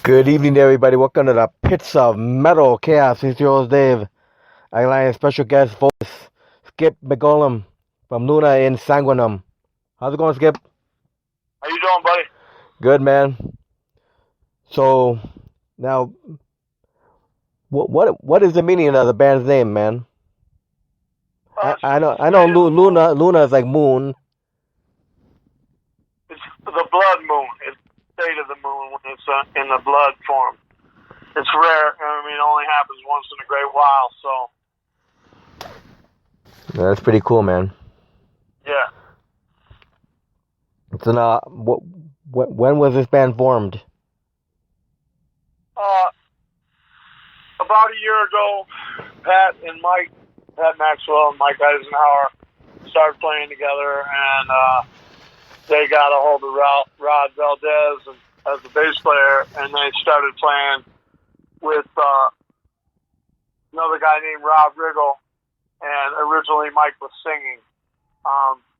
Good evening, everybody. Welcome to the Pits of Metal Chaos. It's your host, Dave. I got a special guest voice, Skip McGullam from Luna In Sanguinem. How's it going, Skip? How you doing, buddy? Good, man. So, now, what is the meaning of the band's name, man? I know State of the moon. Luna is like moon. It's the blood moon. It's the state of the moon when it's in the blood form. It's rare. I mean, it only happens once in a great while. So, Yeah, that's pretty cool, man. yeah. So now, when was this band formed? About a year ago, Pat Maxwell and Mike Eisenhower started playing together, and they got a hold of Rod Valdez as the bass player, and they started playing with another guy named Rob Riggle, and originally Mike was singing.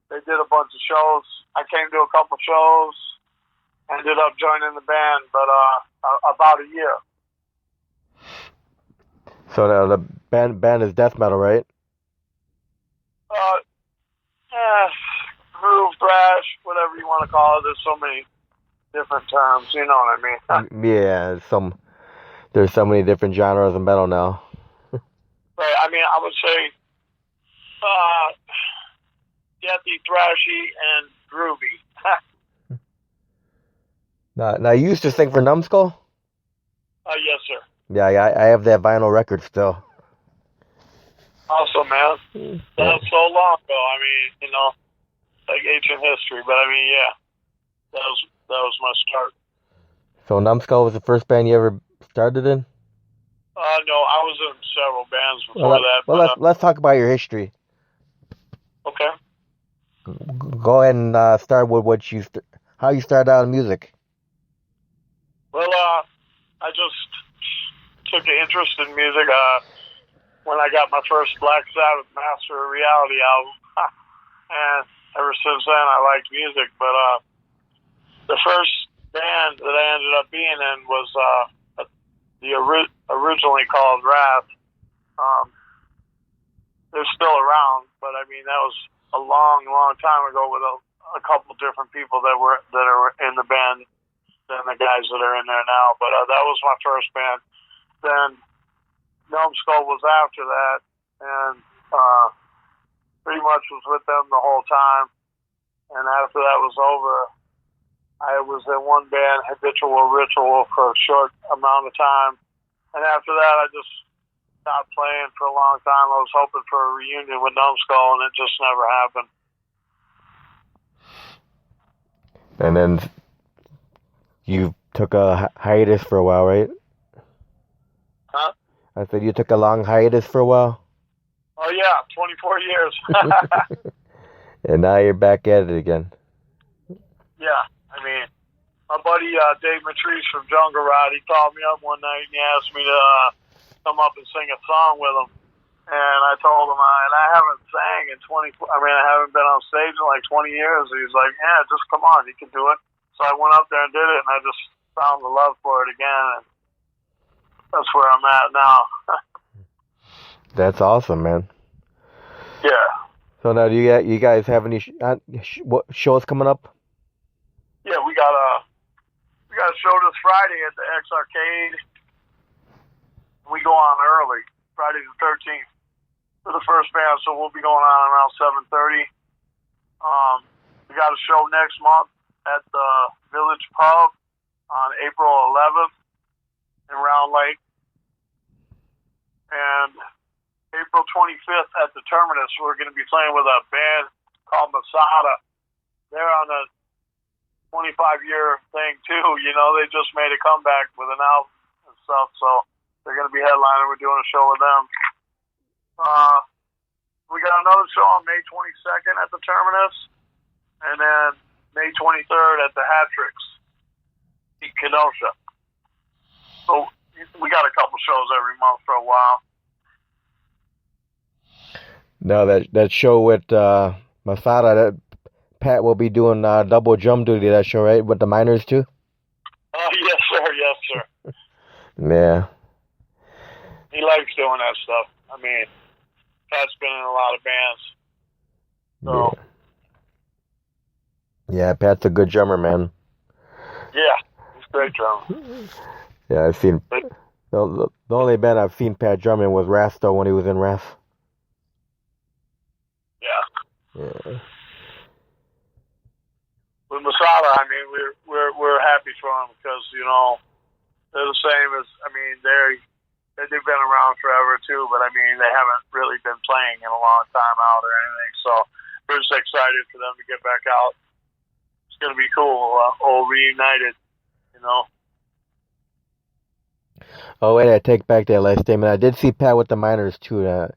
They did a bunch of shows. I came to a couple shows, ended up joining the band, but about a year. So now the band is death metal, right? Groove, thrash, whatever you want to call it. There's so many different terms, you know what I mean? Yeah, there's so many different genres of metal now. Right, I mean, I would say deathy, thrashy, and groovy. Now you used to sing for Numbskull? Yes, sir. Yeah, I have that vinyl record still. Awesome, man. That was so long ago. I mean, like ancient history. But I mean, yeah, that was my start. So Numbskull was the first band you ever started in? No, I was in several bands before that. Well, let's talk about your history. Okay. Go ahead and start with how you started out in music. Well, I just took an interest in music when I got my first Black Sabbath Master of Reality album, and ever since then I liked music. But the first band that I ended up being in was originally called Wrath. They're still around, but I mean that was a long, long time ago with a couple different people that are in the band than the guys that are in there now. But that was my first band. Then Numbskull was after that, and pretty much was with them the whole time. And after that was over, I was in one band, Habitual Ritual, for a short amount of time. And after that, I just stopped playing for a long time. I was hoping for a reunion with Numbskull, and it just never happened. And then you took a hiatus for a while, right? Huh? I said you took a long hiatus for a while. Oh yeah, 24 years. And now you're back at it again. Yeah, I mean, my buddy Dave Matrice from Jungle Rod, he called me up one night and he asked me to come up and sing a song with him. And I told him, I haven't sang in I haven't been on stage in like 20 years. He's like, yeah, just come on, you can do it. So I went up there and did it, and I just found the love for it again, and that's where I'm at now. That's awesome, man. Yeah. So now, do you guys have any shows coming up? Yeah, we got a show this Friday at the X Arcade. We go on early, Friday the 13th, for the first band, so we'll be going on around 7:30. We got a show next month at the Village Pub on April 11th in Round Lake. And April 25th at the Terminus, we're going to be playing with a band called Masada. They're on a 25-year thing, too. They just made a comeback with an album and stuff, so they're going to be headlining. We're doing a show with them. We got another show on May 22nd at the Terminus, and then May 23rd at the Hatrix in Kenosha. So we got a couple shows every month for a while. No, that show with Masada, that Pat will be doing double drum duty that show, right? With the miners too? Yes, sir. Yes, sir. Yeah. He likes doing that stuff. I mean, Pat's been in a lot of bands. So, yeah, Pat's a good drummer, man. yeah, he's a great drummer. Yeah, I've seen... The only band I've seen Pat drumming was Rasto when he was in Ras. Yeah. With Masada, I mean, we're happy for him because, you know, they're the same as, I mean, they've been around forever too, but I mean, they haven't really been playing in a long time out or anything. So we're just excited for them to get back out. It's going to be cool, all reunited, you know. Oh, wait, I take back that last statement. I did see Pat with the Miners too. I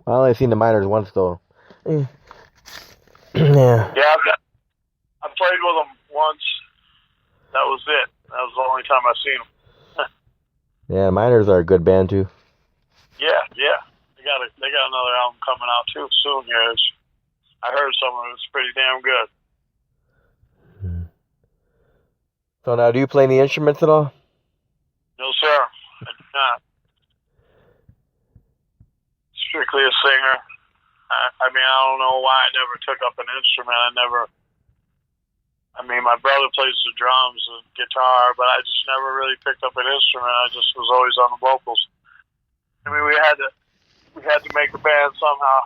only seen the Miners once though. Yeah. Yeah, I played with them once. That was it. That was the only time I seen them. Yeah, Miners are a good band too. Yeah. They got another album coming out too soon here. I heard some of it. It's pretty damn good. So now, do you play any instruments at all? No, sir. I do not. Strictly a singer. I mean, I don't know why I never took up an instrument. I mean, my brother plays the drums and guitar, but I just never really picked up an instrument. I just was always on the vocals. I mean, we had to make a band somehow,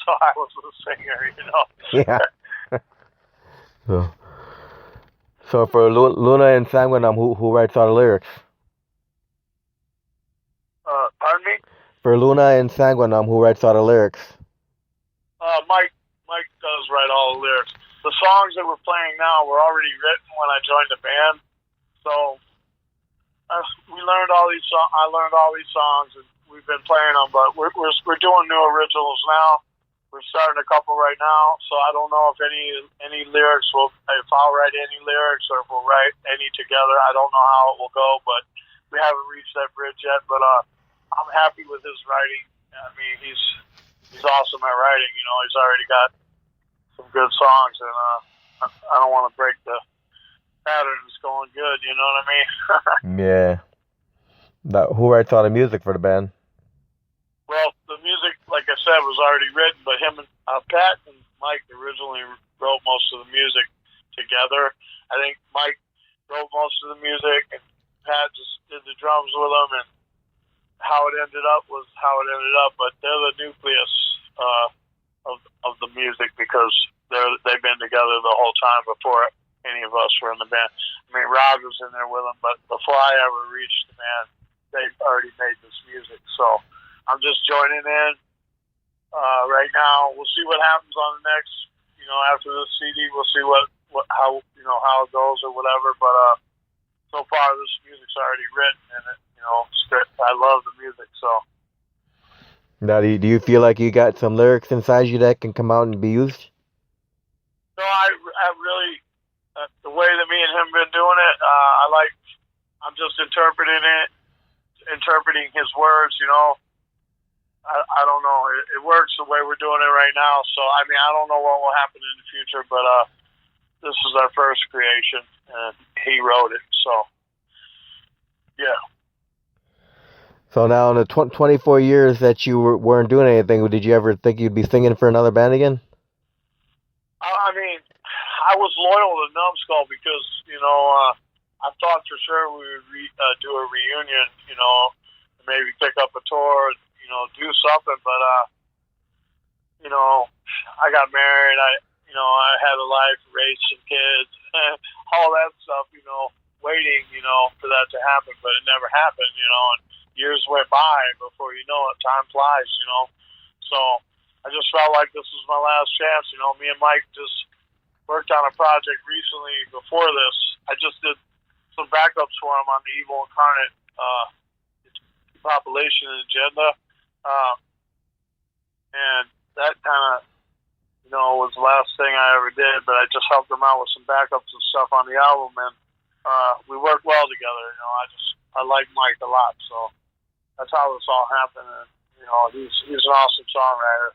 so I was a singer, you know. Yeah. So for Luna In Sanguinem, who writes all the lyrics? Pardon me? For Luna In Sanguinem, who writes all the lyrics? Mike does write all the lyrics. The songs that we're playing now were already written when I joined the band, so we learned all these. I learned all these songs, and we've been playing them. But we're doing new originals now. We're starting a couple right now, so I don't know if any lyrics if I'll write any lyrics or if we'll write any together. I don't know how it will go, but we haven't reached that bridge yet. But I'm happy with his writing. I mean, he's awesome at writing. You know, he's already got some good songs, and I don't want to break the pattern. It's going good. You know what I mean? Yeah. Who writes all the music for the band? Well, the music, like I said, was already written, but him and Pat and Mike originally wrote most of the music together. I think Mike wrote most of the music, and Pat just did the drums with him, and how it ended up was how it ended up. But they're the nucleus of the music because they've been together the whole time before any of us were in the band. I mean, Rob was in there with them, but before I ever reached the band, they'd already made this music. So I'm just joining in right now. We'll see what happens on the next, you know, after this CD. We'll see how it goes or whatever. But so far, this music's already written, and I love the music. So now, do you feel like you got some lyrics inside you that can come out and be used? No, I really the way that me and him been doing it. I'm just interpreting his words. You know. I don't know. It works the way we're doing it right now. So, I mean, I don't know what will happen in the future, but this is our first creation, and he wrote it. So, yeah. So now in the 24 years that you weren't doing anything, did you ever think you'd be singing for another band again? I mean, I was loyal to Numbskull because, you know, I thought for sure we would do a reunion, you know, maybe pick up a tour, you know, do something, but you know, I got married, I had a life, raised some kids, all that stuff, you know, waiting, you know, for that to happen, but it never happened, you know, and years went by before you know it, time flies, you know. So I just felt like this was my last chance, you know. Me and Mike just worked on a project recently before this. I just did some backups for him on the Evil Incarnate Population Agenda. And that kind of, you know, was the last thing I ever did, but I just helped him out with some backups and stuff on the album, and we worked well together. You know, I like Mike a lot, so that's how this all happened. And you know, he's an awesome songwriter.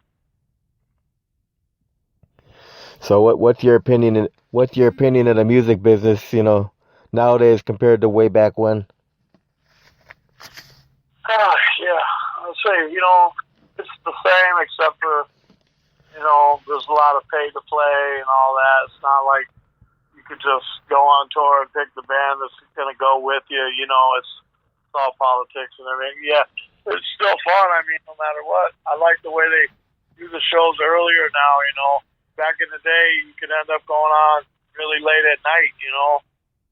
So what's your opinion? What's your opinion of the music business? You know, nowadays compared to way back when? Yeah, I'll say, it's the same except for, there's a lot of pay to play and all that. It's not like you could just go on tour and pick the band that's going to go with you. It's all politics and everything. Yeah, it's still fun. I mean, no matter what. I like the way they do the shows earlier now, Back in the day, you could end up going on really late at night,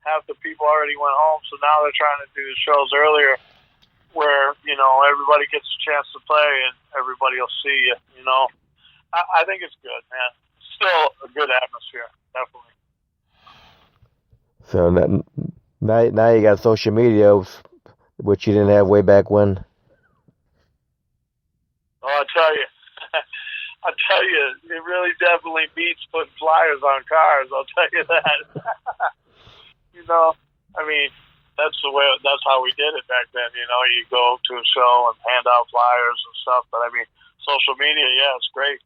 Half the people already went home, so now they're trying to do the shows earlier where, everybody gets a chance to play and everybody will see you, I think it's good, man. Still a good atmosphere, definitely. So now you got social media, which you didn't have way back when. Oh, I tell you, it really definitely beats putting flyers on cars. I'll tell you that. I mean, that's how we did it back then. You go to a show and hand out flyers and stuff. But I mean, social media, yeah, it's great.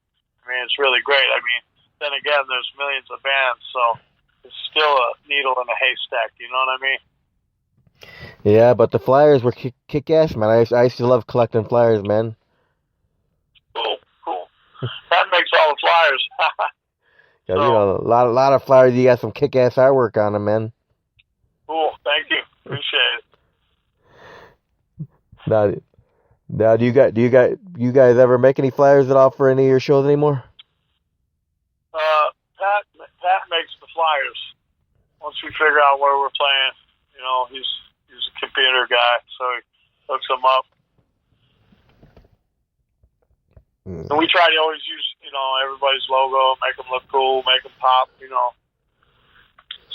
I mean, it's really great. I mean, then again, there's millions of bands, so it's still a needle in a haystack. You know what I mean? Yeah, but the flyers were kick ass, man. I used to love collecting flyers, man. Cool. That makes all the flyers. So, a lot of flyers. You got some kick ass artwork on them, man. Cool. Thank you. Appreciate it. Now, do you guys ever make any flyers at all for any of your shows anymore? Pat makes the flyers. Once we figure out where we're playing, he's a computer guy, so he hooks them up. And we try to always use, everybody's logo, make them look cool, make them pop,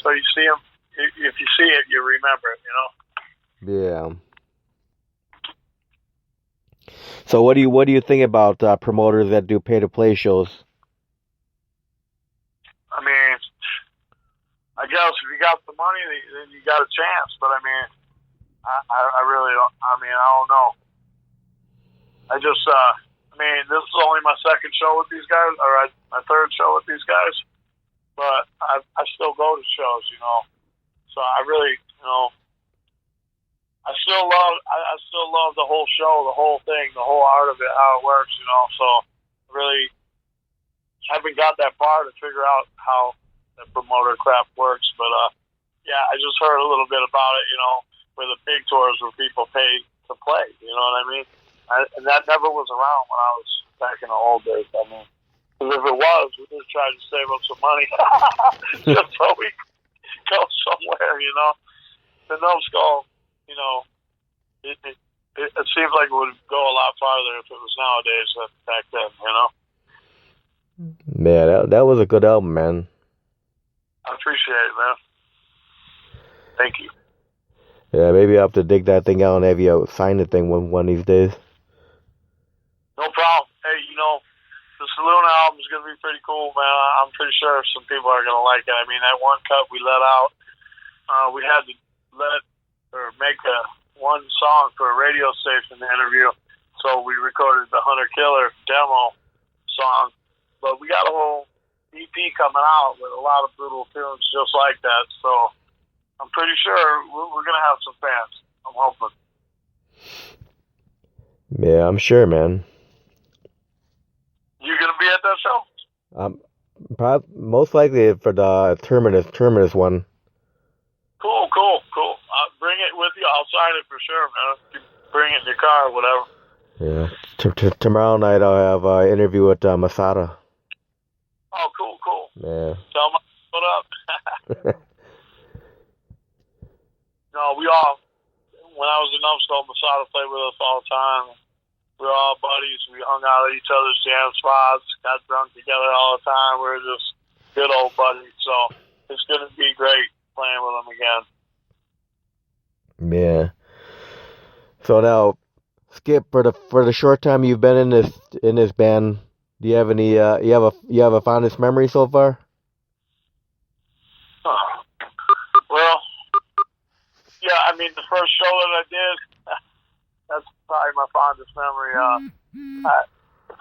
So you see them, if you see it, you remember it, Yeah. So what do you think about promoters that do pay-to-play shows? I mean, I guess if you got the money, then you got a chance. But I mean, I really don't. I mean, I don't know. This is only my second show with these guys, or my third show with these guys. But I still go to shows, So I really, I still love the whole show, the whole thing, the whole art of it, how it works, So I really haven't got that far to figure out how the promoter crap works. But yeah, I just heard a little bit about it, where the big tours where people pay to play. You know what I mean? And that never was around when I was back in the old days. I mean, because if it was, we just tried to save up some money just so we could go somewhere. The numbskull, it seems like it would go a lot farther if it was nowadays than back then. Yeah, that was a good album, man. I appreciate it, man. Thank you. Yeah, maybe I'll have to dig that thing out and have you sign the thing one of these days. No problem. Hey, this Luna album is going to be pretty cool, man. I'm pretty sure some people are going to like it. I mean, that one cut we let out, we had to make one song for a radio station to interview, so we recorded the Hunter Killer demo song. But we got a whole EP coming out with a lot of brutal tunes just like that, so I'm pretty sure we're going to have some fans. I'm hoping. Yeah, I'm sure, man. You going to be at that show? Most likely for the Terminus one. Cool. Bring it with you. I'll sign it for sure, man. You bring it in your car or whatever. Yeah. Tomorrow night I'll have an interview with Masada. Oh, cool. Yeah. Tell them what up. No, when I was in Numbskull, Masada played with us all the time. We were all buddies. We hung out at each other's jam spots, got drunk together all the time. We were just good old buddies. So it's going to be great playing with them again. Yeah. So now, Skip, for the short time you've been in this band, do you have any you have a fondest memory so far? Well, yeah. I mean, the first show that I did, that's probably my fondest memory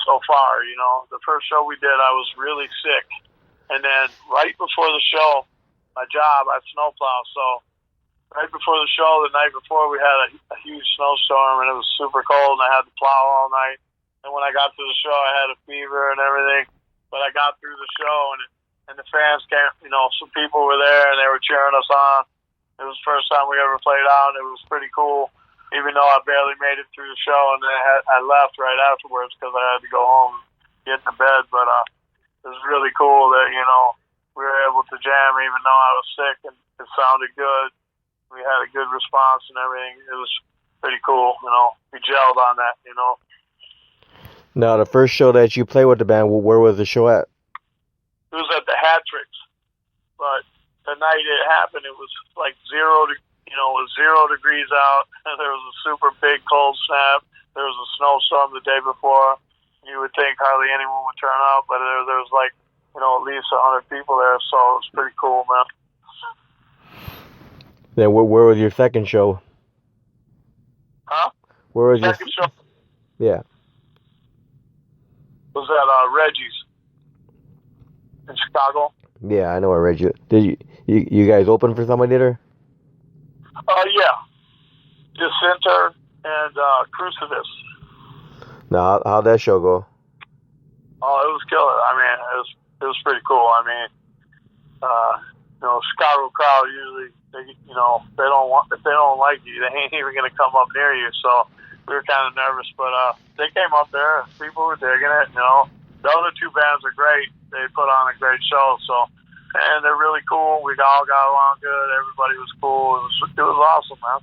so far. The first show we did, I was really sick, and then right before the show, my job, I snowplow, so right before the show, the night before, we had a huge snowstorm, and it was super cold, and I had to plow all night. And when I got to the show, I had a fever and everything. But I got through the show, and the fans came, you know, some people were there, and they were cheering us on. It was the first time we ever played out, and it was pretty cool, even though I barely made it through the show, and then I left right afterwards because I had to go home and get into bed. But it was really cool that, you know, we were able to jam even though I was sick, and it sounded good. We had a good response and everything. It was pretty cool, you know. We gelled on that, you know. Now, the first show that you played with the band, where was the show at? It was at the Hat Tricks, but the night it happened, it was like it was 0 degrees out, and there was a super big cold snap. There was a snowstorm the day before. You would think hardly anyone would turn out, but there was like, you know, at least 100 people there, so it was pretty cool, man. Then where was your second show? Huh? Where was second show? Yeah. Was at Reggie's in Chicago. Yeah, I know where Reggie. Did you guys open for somebody there? Yeah. Disinter and Crucifix. Now, how'd that show go? Oh, it was killer. I mean, it was pretty cool. I mean, you know, Chicago crowd usually, you know, if they don't like you, they ain't even gonna come up near you. So we were kind of nervous, but they came up there. People were digging it. You know, the other two bands are great. They put on a great show. So, and they're really cool. We all got along good. Everybody was cool. It was awesome, man.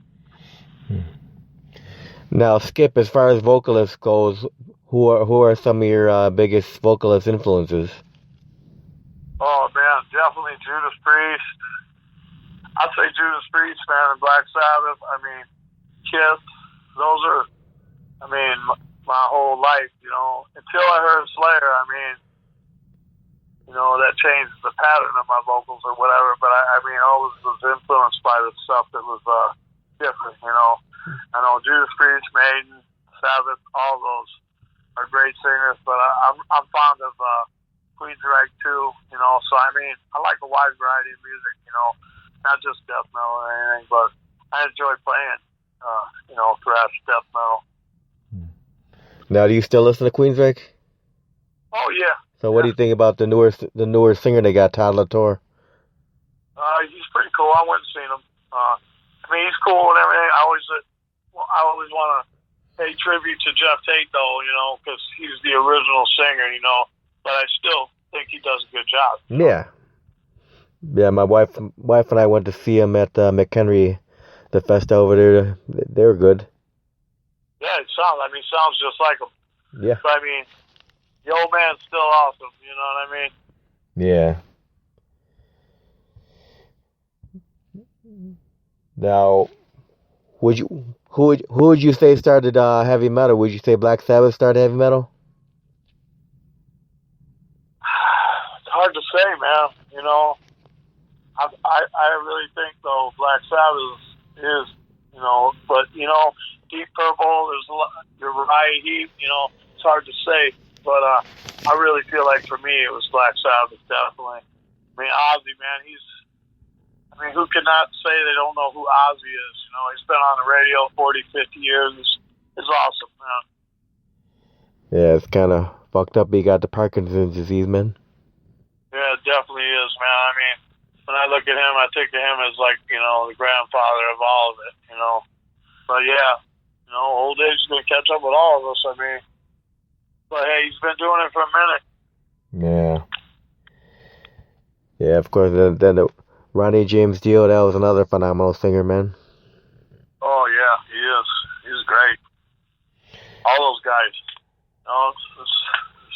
Now, Skip, as far as vocalists goes, who are some of your biggest vocalist influences? Oh man, definitely Judas Priest. I'd say Judas Priest, man, and Black Sabbath. I mean, Kiss. Those are, I mean, my whole life, you know. Until I heard Slayer, I mean, you know, that changed the pattern of my vocals or whatever. But I mean, I always was influenced by the stuff that was different, you know. I know Judas Priest, Maiden, Sabbath, all those are great singers. But I'm fond of Queensryche too, you know. So I mean, I like a wide variety of music, you know, not just death metal or anything. But I enjoy playing, you know, thrash death metal. Now, do you still listen to Queensryche? Oh yeah. So, what do you think about the newer singer they got, Todd LaTorre? He's pretty cool. I went and seen him. I mean, he's cool and everything. I always want to pay tribute to Jeff Tate, though, you know, because he's the original singer, you know. But I still think he does a good job. Yeah. Yeah, my wife and I went to see him at McHenry, the fest over there. They were good. Yeah, sounds just like him. Yeah. But I mean, the old man's still awesome. You know what I mean? Yeah. Now, who would you say started heavy metal? Would you say Black Sabbath started heavy metal? It's hard to say, man. You know, I really think though Black Sabbath is, you know, but you know, Deep Purple, there's a lot, Uriah Heep, you know, it's hard to say, but I really feel like for me it was Black Sabbath, definitely. I mean, Ozzy, man, who cannot say they don't know who Ozzy is? You know, he's been on the radio 40, 50 years. It's awesome, man. Yeah, it's kind of fucked up. He got the Parkinson's disease, man. Yeah, it definitely is, man. I mean, when I look at him, I think of him as like, you know, the grandfather of all of it, you know. But yeah, you know, old age is going to catch up with all of us, I mean. But hey, he's been doing it for a minute. Yeah. Yeah, of course. Then the Ronnie James Dio, that was another phenomenal singer, man. Oh, yeah, he is. He's great. All those guys. You know, it's a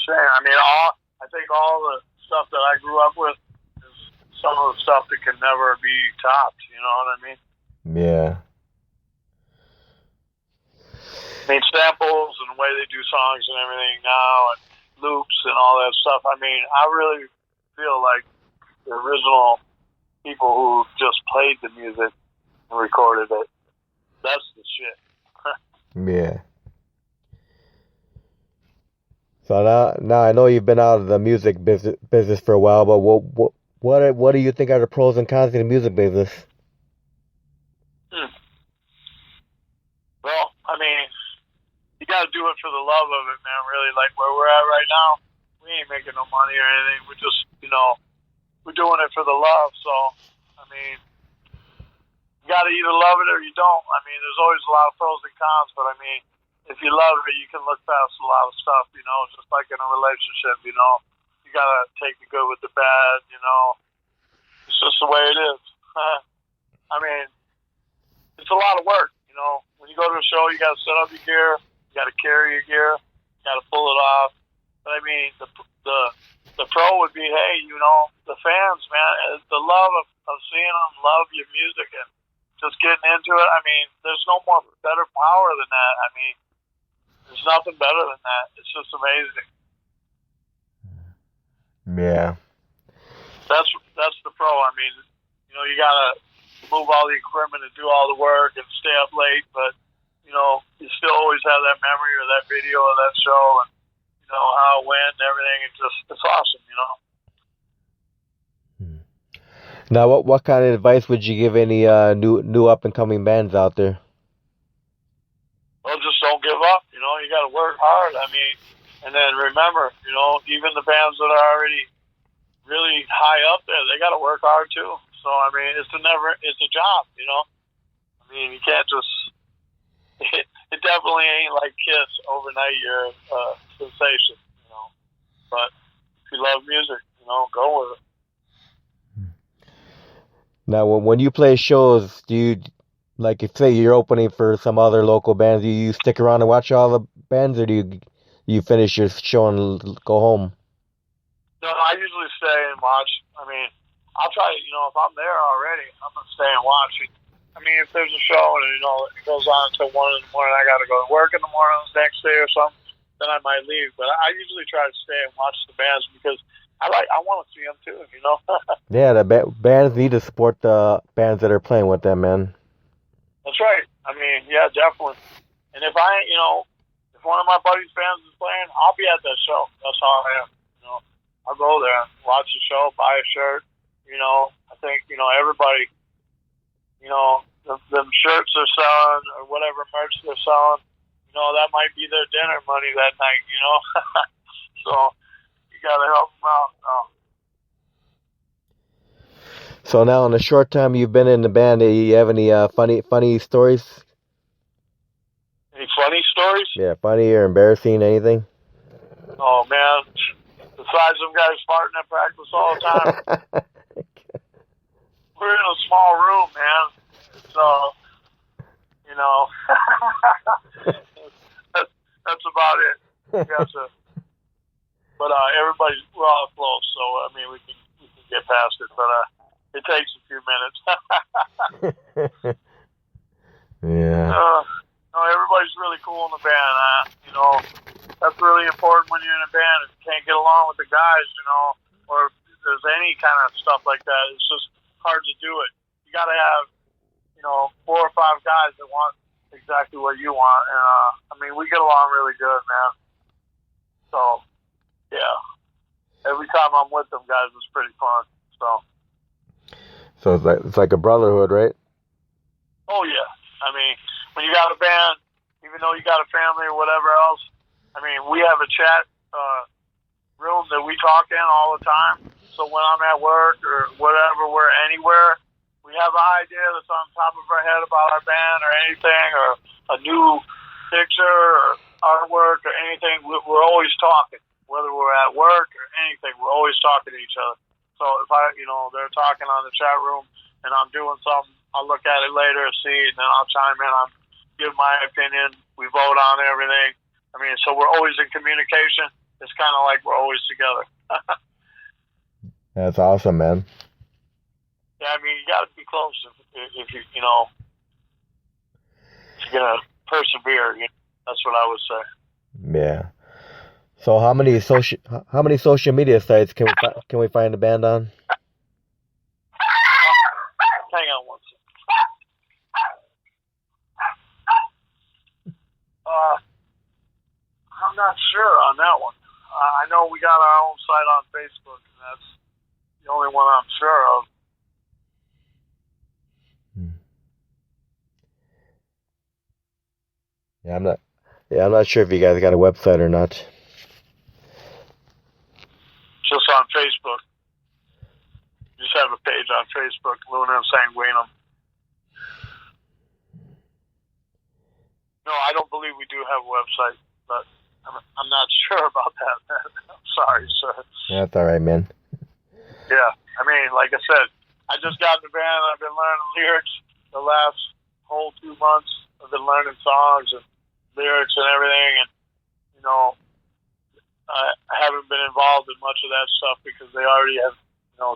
shame. I mean, I think all the stuff that I grew up with is some of the stuff that can never be topped, you know what I mean? Yeah. I mean, samples and the way they do songs and everything now, and loops and all that stuff. I mean, I really feel like the original people who just played the music and recorded it, that's the shit. Yeah. So now I know you've been out of the music business for a while, but what do you think are the pros and cons of the music business? got to do it for the love of it, man. Really, like where we're at right now, we ain't making no money or anything. We're just, we're doing it for the love. So, I mean, you got to either love it or you don't. I mean, there's always a lot of pros and cons, but I mean, if you love it, you can look past a lot of stuff, just like in a relationship, you got to take the good with the bad, It's just the way it is. I mean, it's a lot of work, When you go to a show, you got to set up your gear, you got to carry your gear, you got to pull it off. But I mean, the pro would be, hey, the fans, man, the love of seeing them love your music and just getting into it. I mean, there's no more better power than that. I mean, there's nothing better than that. It's just amazing. Yeah. That's the pro. I mean, you gotta move all the equipment and do all the work and stay up late, but you still always have that memory or that video of that show and how it went and everything. It's awesome, Now, what kind of advice would you give any new up and coming bands out there? Well, just don't give up. You got to work hard. I mean, and then remember, even the bands that are already really high up there, they got to work hard too. So I mean, it's a job. I mean, you can't just. It definitely ain't like Kiss overnight. You're a sensation. But if you love music, go with it. Now, when you play shows, do you, like, if say you're opening for some other local bands, do you stick around and watch all the bands, or do you finish your show and go home? No, I usually stay and watch. I mean, I'll try, if I'm there already, I'm going to stay and watch. I mean, if there's a show and, it goes on until 1 in the morning, I got to go to work in the morning the next day or something, then I might leave. But I usually try to stay and watch the bands because I want to see them too, Yeah, the bands need to support the bands that are playing with them, man. That's right. I mean, yeah, definitely. And if if one of my buddies' bands is playing, I'll be at that show. That's how I am. I'll go there, watch the show, buy a shirt. I think everybody, them shirts they're selling or whatever merch they're selling, that might be their dinner money that night. So. Gotta help them out. So now, in the short time you've been in the band, do you have any funny stories? Any funny stories? Yeah, funny or embarrassing, anything? Oh man, besides them guys farting at practice all the time, we're in a small room, man. So that's about it. You got to. But we're all close, so I mean we can get past it. But it takes a few minutes. Yeah. No, everybody's really cool in the band. That's really important when you're in a band. If you can't get along with the guys, or if there's any kind of stuff like that, it's just hard to do it. You got to have 4 or 5 guys that want exactly what you want, and I mean we get along really good, man. So. Yeah. Every time I'm with them guys, it's pretty fun. So it's like a brotherhood, right? Oh yeah. I mean, when you got a band, even though you got a family or whatever else, I mean, we have a chat room that we talk in all the time. So when I'm at work or whatever, we're anywhere, we have an idea that's on top of our head about our band or anything, or a new picture or artwork or anything. We're always talking. Whether we're at work or anything, we're always talking to each other. So if they're talking on the chat room and I'm doing something, I'll look at it later, see, and then I'll chime in, I'll give my opinion. We vote on everything. I mean, so we're always in communication. It's kind of like we're always together. That's awesome, man. Yeah, I mean, you got to be close if you're gonna persevere. That's what I would say. Yeah. So how many social media sites can we find the band on? Hang on one second. I'm not sure on that one. I know we got our own site on Facebook, and that's the only one I'm sure of. Yeah, Yeah, I'm not sure if you guys got a website or not. Just on Facebook. Just have a page on Facebook, Luna In Sanguinem. No, I don't believe we do have a website, but I'm not sure about that. I'm sorry, sir. That's all right, man. Yeah, I mean, like I said, I just got in the band. I've been learning lyrics the last whole 2 months. I've been learning songs and lyrics and everything, and you know, I haven't been involved in much of that stuff because they already have,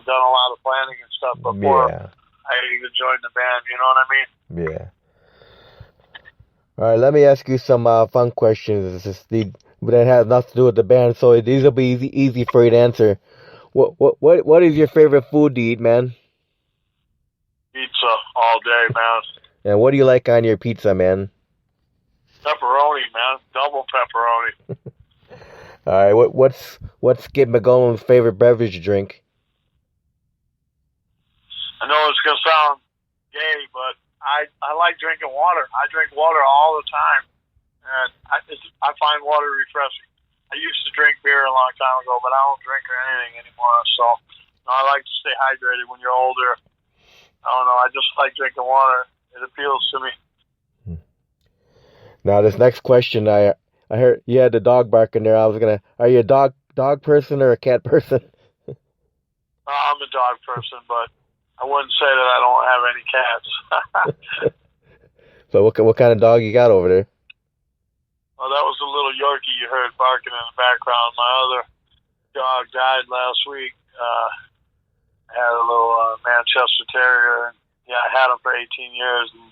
done a lot of planning and stuff before I even joined the band. You know what I mean? Yeah. All right, let me ask you some fun questions. That has nothing to do with the band, so these will be easy for you to answer. What is your favorite food to eat, man? Pizza all day, man. And what do you like on your pizza, man? Pepperoni, man. Double pepperoni. All right, what's Skip McGullam's favorite beverage to drink? I know it's gonna sound gay, but I like drinking water. I drink water all the time, and I find water refreshing. I used to drink beer a long time ago, but I don't drink anything anymore. So I like to stay hydrated when you're older. I don't know. I just like drinking water. It appeals to me. Now this next question, I heard you had the dog barking there. Are you a dog person or a cat person? I'm a dog person, but I wouldn't say that I don't have any cats. So what kind of dog you got over there? Well, that was a little Yorkie you heard barking in the background. My other dog died last week. I had a little Manchester Terrier. And, yeah, I had him for 18 years, and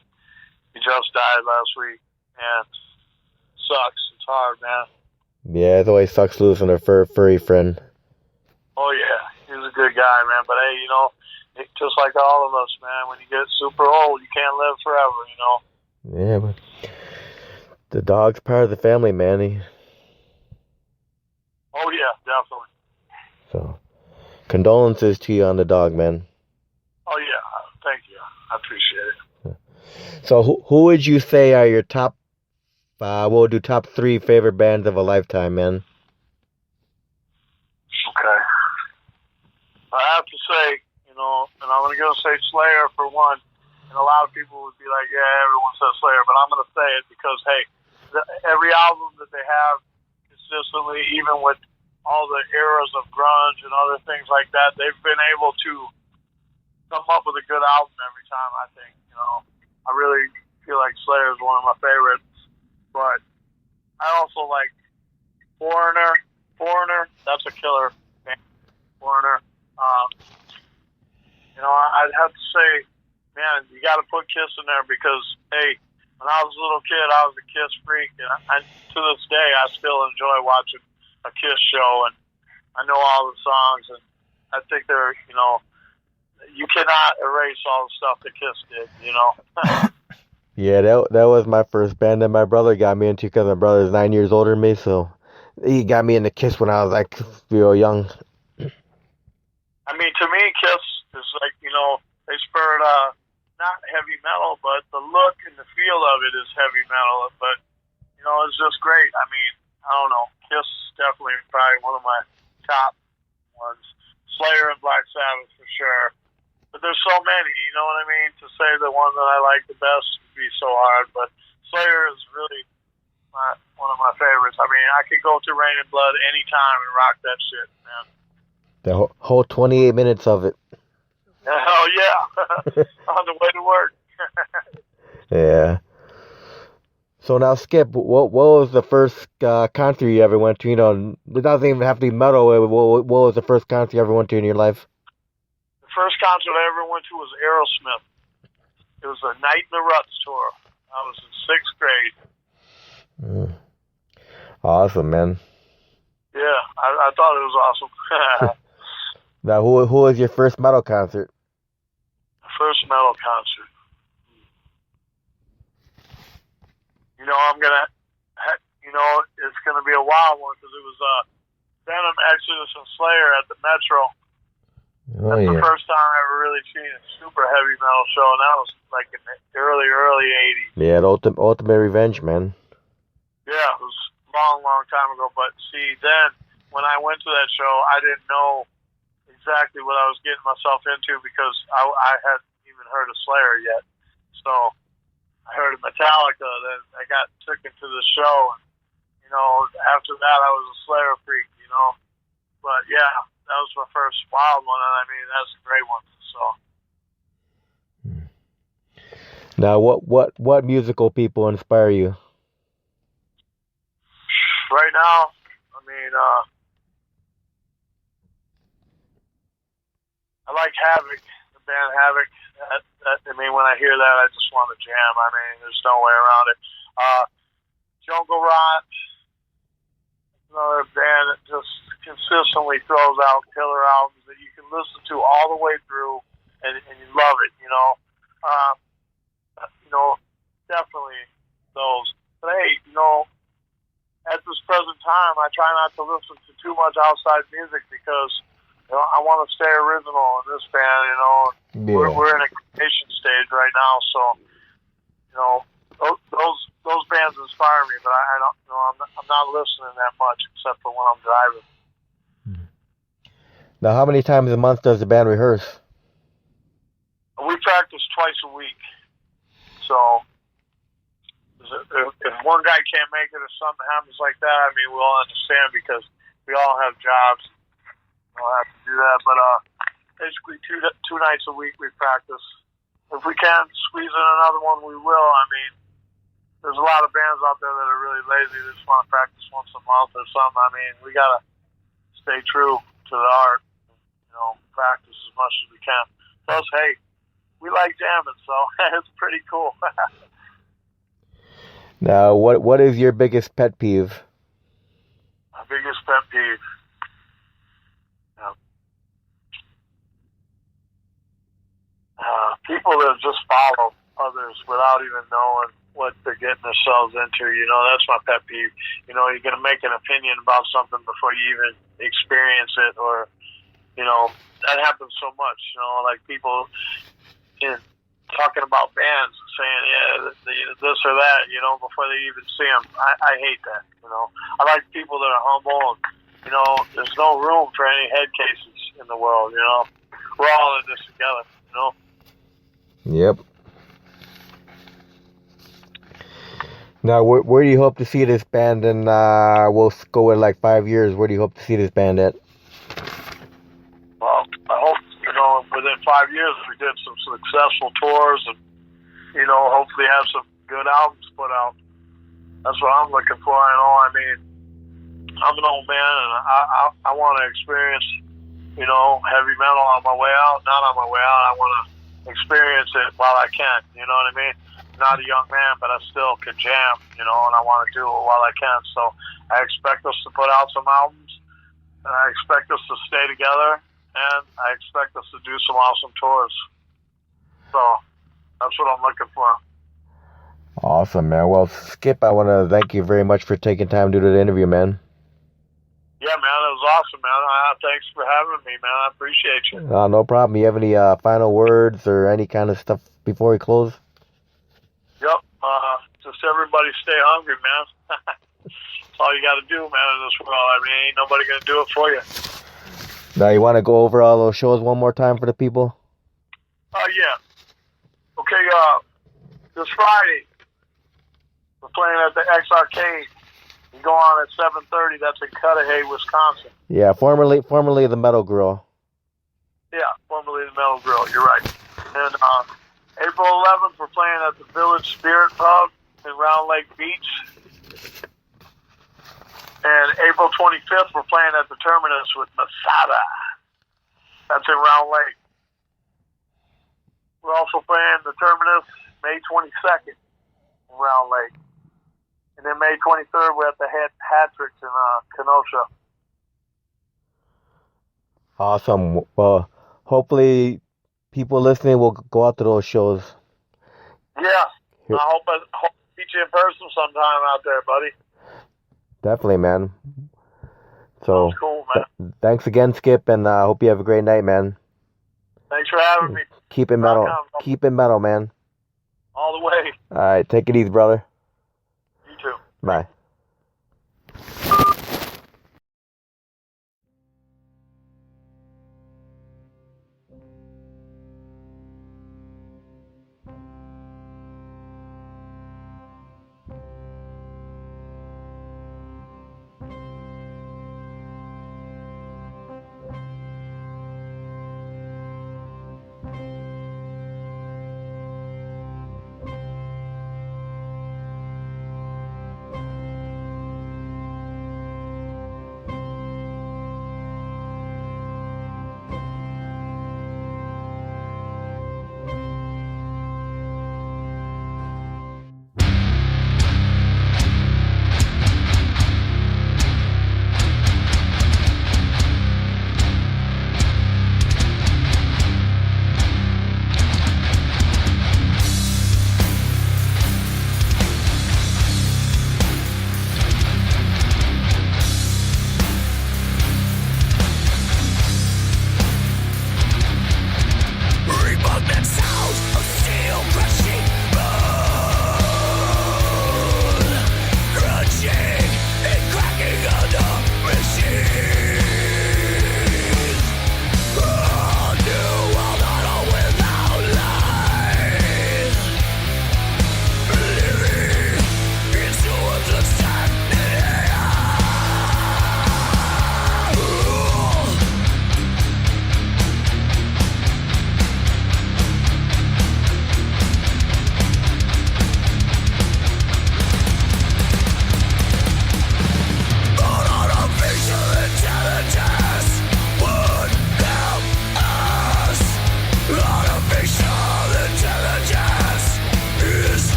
he just died last week. And it sucks. It's hard, man. Yeah, it always sucks losing a furry friend. Oh, yeah. He's a good guy, man. But, hey, just like all of us, man, when you get super old, you can't live forever, Yeah, but the dog's part of the family, man. Oh, yeah, definitely. So, condolences to you on the dog, man. Oh, yeah. Thank you. I appreciate it. So, who would you say are your top 3 favorite bands of a lifetime, man? Okay. I have to say, and I'm going to go say Slayer for one. And a lot of people would be like, yeah, everyone says Slayer, but I'm going to say it because, hey, every album that they have consistently, even with all the eras of grunge and other things like that, they've been able to come up with a good album every time, I think. I really feel like Slayer is one of my favorites. But I also like Foreigner. That's a killer band. Foreigner. I'd have to say, man, you got to put Kiss in there because, hey, when I was a little kid, I was a Kiss freak, and to this day, I still enjoy watching a Kiss show, and I know all the songs, and I think they're, you cannot erase all the stuff that Kiss did, Yeah, that was my first band that my brother got me into because my brother is 9 years older than me, so he got me into Kiss when I was like real young. I mean, to me, Kiss is like, they spurred not heavy metal, but the look and the feel of it is heavy metal. But, it's just great. I mean, I don't know. Kiss is definitely probably one of my top ones. Slayer and Black Sabbath for sure. But there's so many, you know what I mean? To say the one that I like the best would be so hard. But Slayer is really one of my favorites. I mean, I could go to Rain and Blood anytime and rock that shit, man. The whole 28 minutes of it. Oh, yeah. On the way to work. Yeah. So now, Skip, what was the first concert you ever went to? It doesn't even have to be metal. What was the first concert you ever went to in your life? The first concert I ever went to was Aerosmith. It was a Night in the Ruts tour. I was in 6th grade. Awesome, man. Yeah, I thought it was awesome. Now, who was your first metal concert? First metal concert. I'm gonna, it's gonna be a wild one because it was Venom, Exodus, and Slayer at the Metro. That's the first time I ever really seen a super heavy metal show, and that was like in the early 80s. Yeah, the Ultimate Revenge, man. Yeah, long time ago. But see, then when I went to that show, I didn't know exactly what I was getting myself into because I hadn't even heard of Slayer yet. So I heard of Metallica. Then I got took into the show. And, you know, after that, I was a Slayer freak. You know, but yeah, that was my first wild one, and I mean that's a great one. So. Now, what musical people inspire you? Right now, I mean, I like Havoc, the band Havoc. I mean, when I hear that, I just want to jam. I mean, there's no way around it. Jungle Rot, another band that just consistently throws out killer albums that you can listen to all the way through, and you love it. You know, definitely those. But hey, you know, at this present time, I try not to listen to too much outside music because, you know, I want to stay original in this band. You know, Yeah. we're in a creation stage right now, so you know, those bands inspire me. But I don't, you know, I'm not listening that much except for when I'm driving. Now, how many times a month does the band rehearse? We practice twice a week. So if one guy can't make it or something happens like that, I mean, we'll understand because we all have jobs. We'll have to do that. But basically two nights a week we practice. If we can squeeze in another one, we will. I mean, there's a lot of bands out there that are really lazy. They just want to practice once a month or something. I mean, we got to stay true to the art. You know, practice as much as we can. Plus, hey, we like jamming, so it's pretty cool. Now, what is your biggest pet peeve? My biggest pet peeve. People that just follow others without even knowing what they're getting themselves into. You know, that's my pet peeve. You know, you're going to make an opinion about something before you even experience it, or, you know, that happens so much. You know, like people talking about bands and saying, yeah, this or that, you know, before they even see them. I hate that, you know. I like people that are humble, and, you know, there's no room for any head cases in the world, you know. We're all in this together, you know. Yep. Now, where do you hope to see this band in, we'll go with like 5 years, where do you hope to see this band at? Well, I hope, you know, within 5 years we did some successful tours and, you know, hopefully have some good albums put out. That's what I'm looking for, you know. I mean, I'm an old man and I want to experience, you know, heavy metal on my way out, not on my way out. I want to experience it while I can, you know what I mean? Not a young man, but I still can jam, you know, and I want to do it while I can. So I expect us to put out some albums, and I expect us to stay together, and I expect us to do some awesome tours. So that's what I'm looking for. Awesome, man. Well, Skip, I want to thank you very much for taking time to do the interview, man. Yeah, man, it was awesome, man. Thanks for having me, man. I appreciate you. No problem. You have any final words or any kind of stuff before we close? Yep. Just everybody stay hungry, man. That's all you got to do, man, in this world. I mean, ain't nobody going to do it for you. Now, you want to go over all those shows one more time for the people? Yeah. Okay, this Friday, we're playing at the X Arcade. We go on at 7:30. That's in Cudahy, Wisconsin. Yeah, formerly the Metal Grill. Yeah, formerly the Metal Grill. You're right. And April 11th, we're playing at the Village Spirit Pub in Round Lake Beach. And April 25th, we're playing at the Terminus with Masada. That's in Round Lake. We're also playing the Terminus May 22nd in Round Lake. And then May 23rd, we're at the Hatrix in Kenosha. Awesome. Well, hopefully people listening will go out to those shows. Yeah. I hope to meet you in person sometime out there, buddy. Definitely, man. So, that's cool, man. Thanks again, Skip, and I hope you have a great night, man. Thanks for having me. Keep it metal. Keep it metal, man. All the way. All right. Take it easy, brother. You too. Bye.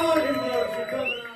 Lord have mercy, coming on.